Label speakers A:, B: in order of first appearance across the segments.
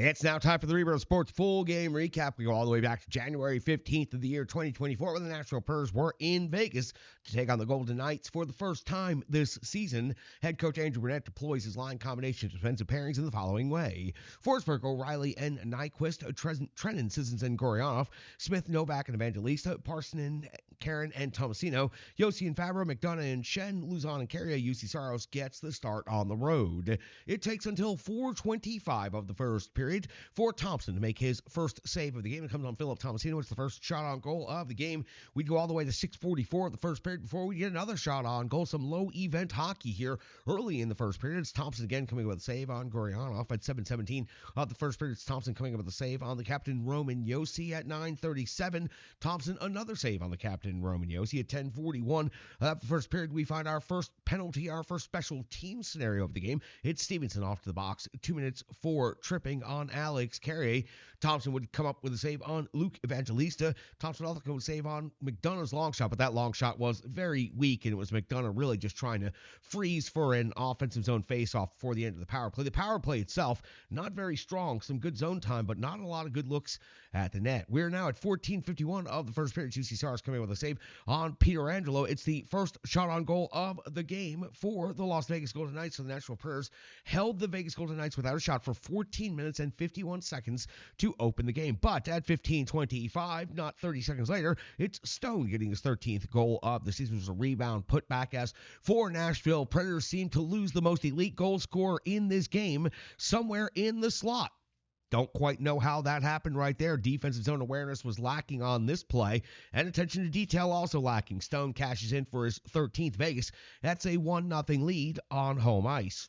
A: It's now time for the Rebirth Sports full game recap. We go all the way back to January 15th of the year 2024 when the Nashville Preds were in Vegas to take on the Golden Knights for the first time this season. Head coach Andrew Burnett deploys his line combination of defensive pairings in the following way: Forsberg, O'Reilly, and Nyquist, Trennan, Sissons, and Goryanov, Smith, Novak, and Evangelista, Parsonen, Karen, and Tomasino, Yossi and Fabro, McDonough and Shen, Luzon and Carrier. UC Saros gets the start on the road. It takes until 4:25 of the first period for Thompson to make his first save of the game. It comes on Philip Tomasino. It's the first shot on goal of the game. We'd go all the way to 6:44 of the first period before we get another shot on goal. Some low-event hockey here early in the first period. It's Thompson again coming with a save on Goryanov at 7:17 of the first period. It's Thompson coming up with a save on the captain Roman Josi at 9:37. Thompson another save on the captain Roman Josi at 10:41 of the first period. We find our first penalty, our first special team scenario of the game. It's Stevenson off to the box. 2 minutes for tripping on Alex Carrier. Thompson would come up with a save on Luke Evangelista. Thompson also would save on McDonough's long shot, but that long shot was very weak, and it was McDonough really just trying to freeze for an offensive zone faceoff before the end of the power play. The power play itself, not very strong. Some good zone time, but not a lot of good looks at the net. We're now at 14:51 of the first period. UC Saros coming with a save on Peter Angelo. It's the first shot on goal of the game for the Las Vegas Golden Knights. So the Nashville Preds held the Vegas Golden Knights without a shot for 14 minutes and 51 seconds to open the game. But at 15:25, not 30 seconds later, it's Stone getting his 13th goal of the season. It was a rebound put back as for Nashville. Predators seem to lose the most elite goal scorer in this game somewhere in the slot. Don't quite know how that happened right there. Defensive zone awareness was lacking on this play, and attention to detail also lacking. Stone cashes in for his 13th. Vegas, that's a 1-0 lead on home ice.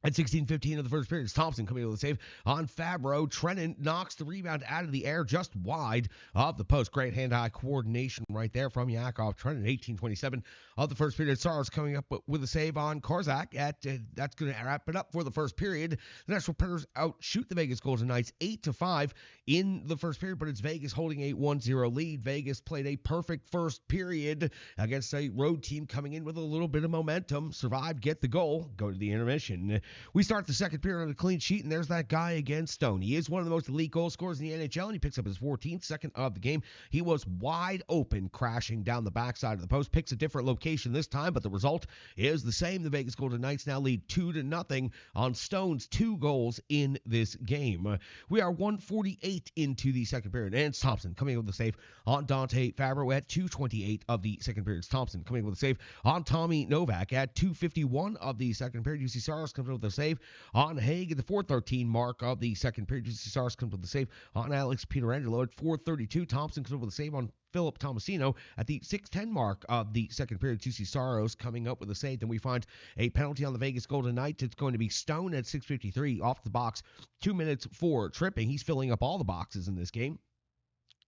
A: At 16:15 of the first period, it's Thompson coming with a save on Fabro. Trennan knocks the rebound out of the air just wide of the post. Great hand-eye coordination right there from Yakov Trennan. 18:27 of the first period. Saros coming up with a save on Korzak. That's going to wrap it up for the first period. The Nashville Predators outshoot the Vegas Golden Knights 8-5 in the first period, but it's Vegas holding a 1-0 lead. Vegas played a perfect first period against a road team coming in with a little bit of momentum. Survived, get the goal, go to the intermission. We start the second period on a clean sheet, and there's that guy again, Stone. He is one of the most elite goal scorers in the NHL, and he picks up his 14th second of the game. He was wide open, crashing down the backside of the post. Picks a different location this time, but the result is the same. The Vegas Golden Knights now lead 2-0 on Stone's 2 goals in this game. We are 1:48 into the second period, and it's Thompson coming with a save on Dante Fabro at 2:28 of the second period. It's Thompson coming with a save on Tommy Novak at 2:51 of the second period. UC Saros comes with a save on Haig at the 4:13 mark of the second period. UC Saros comes with a save on Alex Pietrangelo at 4:32. Thompson comes with a save on Philip Tomasino at the 6:10 mark of the second period. UC Saros coming up with a save. Then we find a penalty on the Vegas Golden Knights. It's going to be Stone at 6:53 off the box. 2 minutes for tripping. He's filling up all the boxes in this game.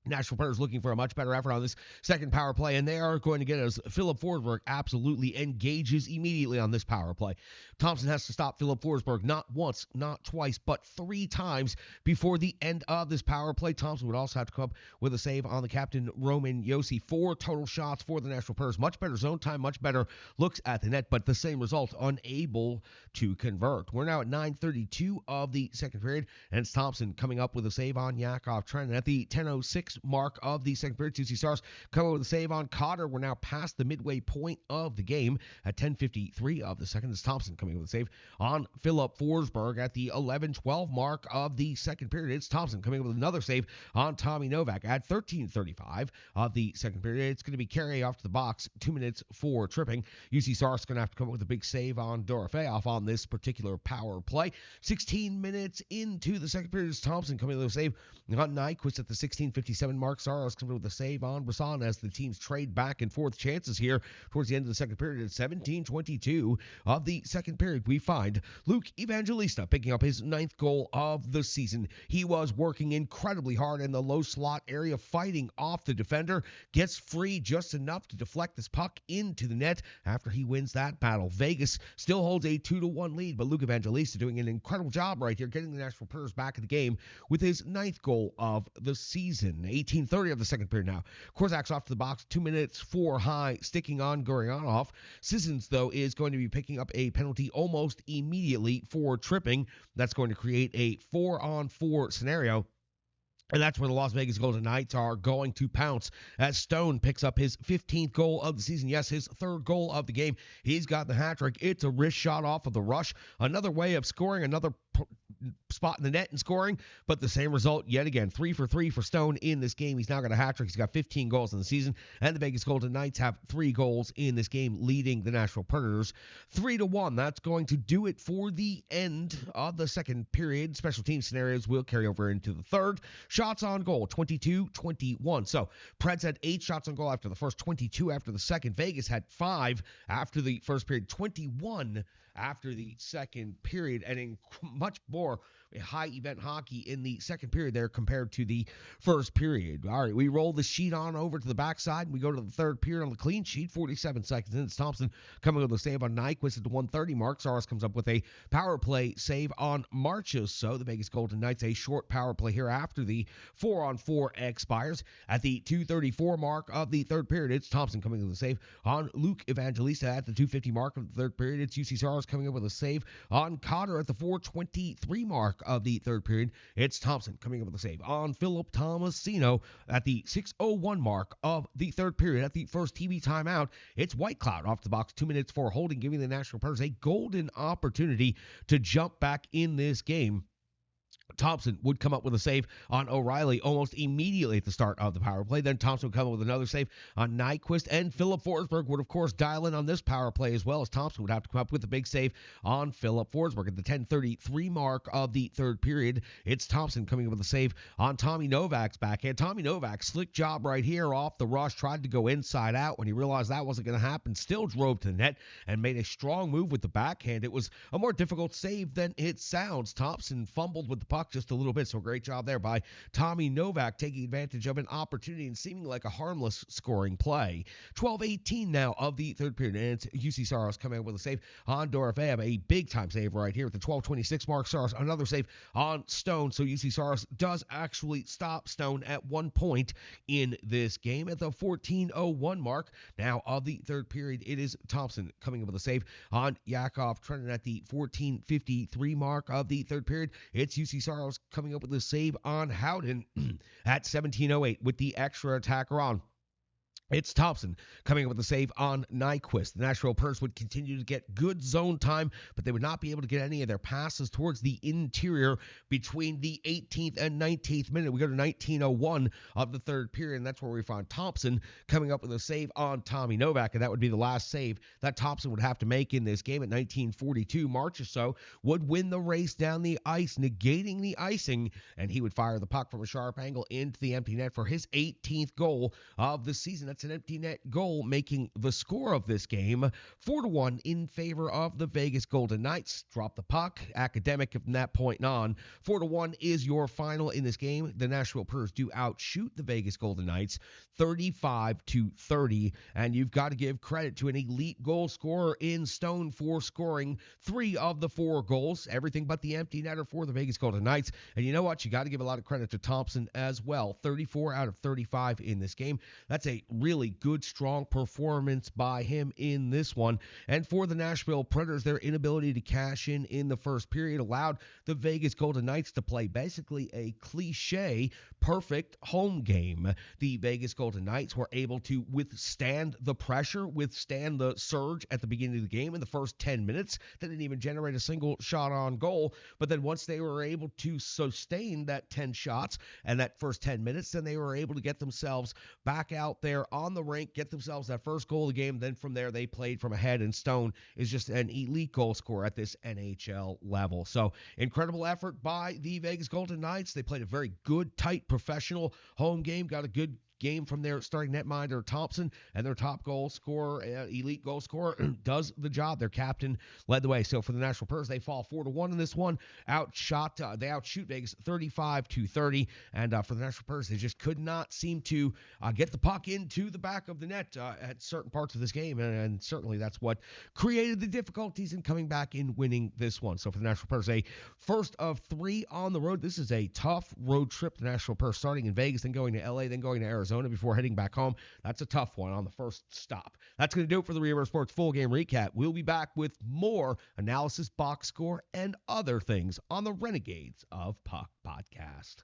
A: Nashville Predators looking for a much better effort on this second power play, and they are going to get us. Philip Forsberg absolutely engages immediately on this power play. Thompson has to stop Philip Forsberg not once, not twice, but 3 times before the end of this power play. Thompson would also have to come up with a save on the captain, Roman Josi. 4 total shots for the Nashville Predators. Much better zone time, much better looks at the net, but the same result, unable to convert. We're now at 9:32 of the second period, and it's Thompson coming up with a save on Yakov Trennan at the 10:06 mark of the second period. UC Saros coming with a save on Cotter. We're now past the midway point of the game at 10:53 of the second. It's Thompson coming with a save on Philip Forsberg at the 11:12 mark of the second period. It's Thompson coming with another save on Tommy Novak at 13:35 of the second period. It's going to be Carrier off to the box. 2 minutes for tripping. UC Saros going to have to come up with a big save on Dorofeyev on this particular power play. 16 minutes into the second period. It's Thompson coming with a save on Nyquist at the 16:57 mark. Saros comes with a save on Brisson as the teams trade back and forth chances here towards the end of the second period. At 17:22 of the second period, we find Luke Evangelista picking up his 9th goal of the season. He was working incredibly hard in the low slot area, fighting off the defender, gets free just enough to deflect this puck into the net after he wins that battle. Vegas still holds a 2-1 lead, but Luke Evangelista doing an incredible job right here, getting the Nashville Predators back in the game with his 9th goal of the season. 18:30 of the second period now. Korzak's off to the box, 2 minutes, 4 high, sticking on Gurianov. Sissons, though, is going to be picking up a penalty almost immediately for tripping. That's going to create a 4-on-4 scenario. And that's where the Las Vegas Golden Knights are going to pounce as Stone picks up his 15th goal of the season. Yes, his third goal of the game. He's got the hat trick. It's a wrist shot off of the rush. Another way of scoring, another spot in the net and scoring, but the same result yet again. 3 for 3 for Stone in this game. He's now got a hat trick. He's got 15 goals in the season, and the Vegas Golden Knights have 3 goals in this game, leading the Nashville Predators 3-1. That's going to do it for the end of the second period. Special team scenarios will carry over into the third. Shots on goal, 22-21. So Preds had 8 shots on goal after the first, 22 after the second. Vegas had 5 after the first period, 21 after the second period, and in much more high event hockey in the second period there compared to the first period. All right, we roll the sheet on over to the backside, and we go to the third period on the clean sheet. 47 seconds in. It's Thompson coming with a save on Nyquist at the 1:30 mark. Saros comes up with a power play save on Marchus. So the Vegas Golden Knights, a short power play here after the 4-on-4 expires. At the 2:34 mark of the third period, it's Thompson coming with a save on Luke Evangelista. At the 2:50 mark of the third period, it's UC Saros coming up with a save on Cotter. At the 4:23 mark of the third period, it's Thompson coming up with a save on Philip Tomasino. At the 6:01 mark of the third period, at the first TV timeout, it's Whitecloud off the box, 2 minutes for holding, giving the Nashville Predators a golden opportunity to jump back in this game. Thompson would come up with a save on O'Reilly almost immediately at the start of the power play. Then Thompson would come up with another save on Nyquist, and Philip Forsberg would, of course, dial in on this power play as well, as Thompson would have to come up with a big save on Philip Forsberg. At the 10:33 mark of the third period, it's Thompson coming up with a save on Tommy Novak's backhand. Tommy Novak, slick job right here off the rush, tried to go inside out. When he realized that wasn't going to happen, still drove to the net and made a strong move with the backhand. It was a more difficult save than it sounds. Thompson fumbled with the puck just a little bit, so great job there by Tommy Novak, taking advantage of an opportunity and seeming like a harmless scoring play. 12:18 now of the third period, and it's UC Saros coming up with a save on Dorofeyev, a big-time save right here at the 12:26 mark. Saros, another save on Stone, so UC Saros does actually stop Stone at one point in this game. At the 14:01 mark now of the third period, it is Thompson coming up with a save on Yakov Trenton. At the 14:53 mark of the third period, it's UC Saros coming up with a save on Howden at 17:08 with the extra attacker on. It's Thompson coming up with a save on Nyquist. The Nashville Predators would continue to get good zone time, but they would not be able to get any of their passes towards the interior between the 18th and 19th minute. We go to 19:01 of the third period, and that's where we find Thompson coming up with a save on Tommy Novak, and that would be the last save that Thompson would have to make in this game. At 19:42, March or so would win the race down the ice, negating the icing, and he would fire the puck from a sharp angle into the empty net for his 18th goal of the season. That's an empty net goal, making the score of this game 4-1 in favor of the Vegas Golden Knights. Drop the puck, academic from that point on. 4-1 is your final in this game. The Nashville Predators do outshoot the Vegas Golden Knights 35-30, and you've got to give credit to an elite goal scorer in Stone for scoring 3 of the 4 goals, everything but the empty netter for the Vegas Golden Knights. And you know what? You got to give a lot of credit to Thompson as well. 34 out of 35 in this game. That's a really good, strong performance by him in this one. And for the Nashville Predators, their inability to cash in the first period allowed the Vegas Golden Knights to play basically a cliche perfect home game. The Vegas Golden Knights were able to withstand the pressure, withstand the surge at the beginning of the game. In the first 10 minutes, they didn't even generate a single shot on goal. But then once they were able to sustain that 10 shots and that first 10 minutes, then they were able to get themselves back out there on the rink, get themselves that first goal of the game. Then from there, they played from ahead, and Stone is just an elite goal scorer at this NHL level. So incredible effort by the Vegas Golden Knights. They played a very good, tight, professional home game, got a good game from their starting netminder Thompson, and their top goal scorer, elite goal scorer, does the job. Their captain led the way. So for the Nashville Predators, they fall 4-1 in this one. They outshoot Vegas 35-30, and for the Nashville Predators, they just could not seem to get the puck into the back of the net at certain parts of this game, and certainly that's what created the difficulties in coming back and winning this one. So for the Nashville Predators, a first of 3 on the road. This is a tough road trip. The Nashville Predators starting in Vegas, then going to LA, then going to Arizona before heading back home. That's a tough one on the first stop. That's going to do it for the Reverse Sports Full Game Recap. We'll be back with more analysis, box score, and other things on the Renegades of Puck podcast.